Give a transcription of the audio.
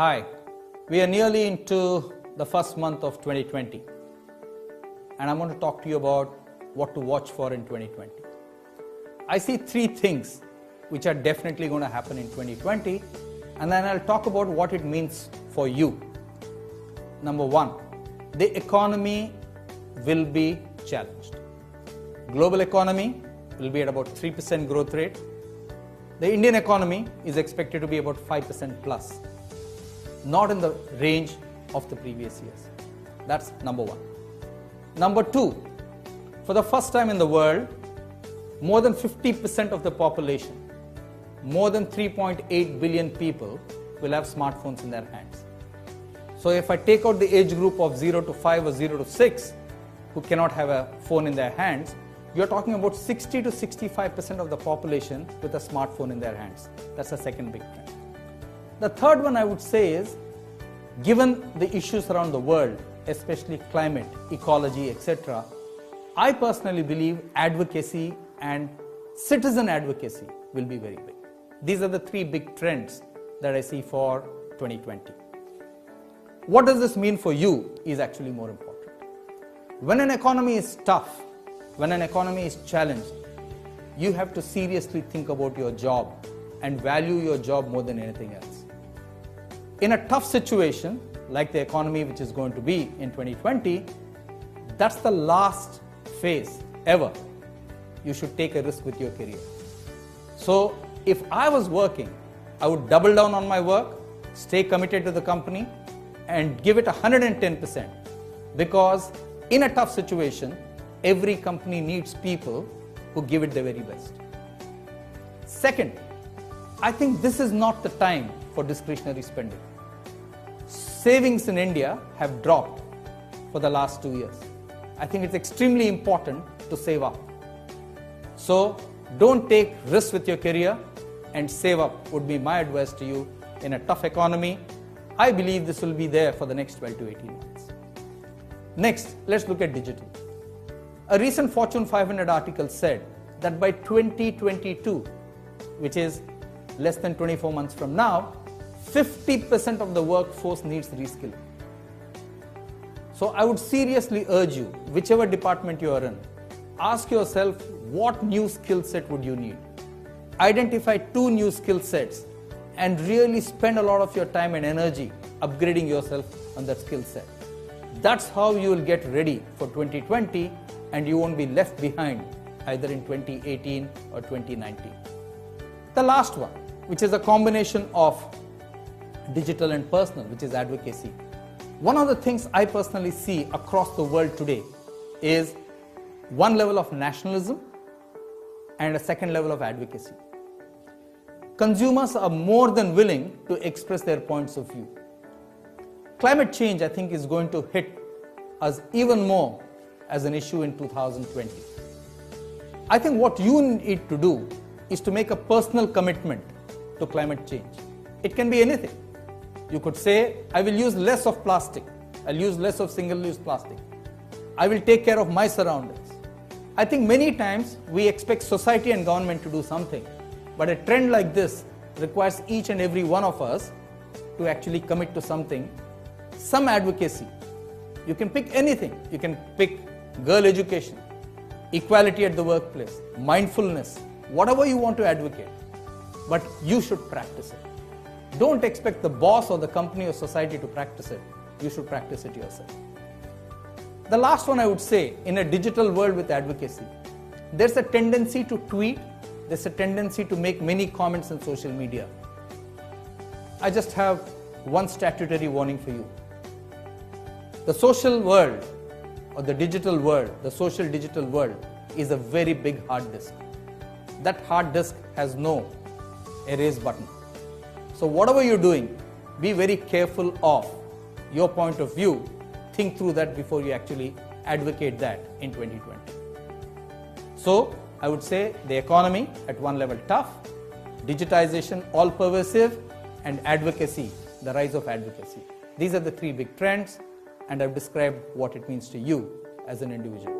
Hi, we are nearly into the first month of 2020 and I'm going to talk to you about what to watch for in 2020. I see three things which are definitely going to happen in 2020 and then I'll talk about what it means for you. Number one, the economy will be challenged. Global economy will be at about 3% growth rate. The Indian economy is expected to be about 5% plus, not in the range of the previous years. That's number one. Number two, for the first time in the world, more than 50% of the population, more than 3.8 billion people will have smartphones in their hands. So if I take out the age group of 0 to 5 or 0 to 6 who cannot have a phone in their hands, you're talking about 60 to 65% of the population with a smartphone in their hands. That's the second big trend. The third one I would say is, given the issues around the world, especially climate, ecology, etc., I personally believe advocacy and citizen advocacy will be very big. These are the three big trends that I see for 2020. What does this mean for you is actually more important. When an economy is tough, when an economy is challenged, you have to seriously think about your job and value your job more than anything else. In a tough situation, like the economy which is going to be in 2020, that's the last phase ever. You should take a risk with your career. So if I was working, I would double down on my work, stay committed to the company, and give it 110%, because in a tough situation, every company needs people who give it their very best. Second, I think this is not the time for discretionary spending. Savings in India have dropped for the last 2 years. I think it's extremely important to save up. So don't take risks with your career and save up would be my advice to you in a tough economy. I believe this will be there for the next 12 to 18 months. Next, let's look at digital. A recent Fortune 500 article said that by 2022, which is less than 24 months from now, 50% of the workforce needs reskilling. So I would seriously urge you, whichever department you are in, ask yourself what new skill set would you need. Identify 2 new skill sets and really spend a lot of your time and energy upgrading yourself on that skill set. That's how you will get ready for 2020 and you won't be left behind either in 2018 or 2019. The last one, which is a combination of digital and personal, which is advocacy. One of the things I personally see across the world today is one level of nationalism and a second level of advocacy. Consumers are more than willing to express their points of view. Climate change, I think, is going to hit us even more as an issue in 2020. I think what you need to do is to make a personal commitment to climate change. It can be anything. You could say, I will use less of plastic. I'll use less of single-use plastic. I will take care of my surroundings. I think many times we expect society and government to do something, but a trend like this requires each and every one of us to actually commit to something. Some advocacy. You can pick anything. You can pick girl education, equality at the workplace, mindfulness, whatever you want to advocate, but you should practice it. Don't expect the boss or the company or society to practice it. You should practice it yourself. The last one I would say, in a digital world with advocacy, there's a tendency to tweet, there's a tendency to make many comments on social media. I just have one statutory warning for you. The social world or the digital world, the social digital world is a very big hard disk. That hard disk has no erase button. So whatever you're doing, be very careful of your point of view. Think through that before you actually advocate that in 2020. So I would say the economy at one level tough, digitization all pervasive, and advocacy, the rise of advocacy. These are the three big trends, and I've described what it means to you as an individual.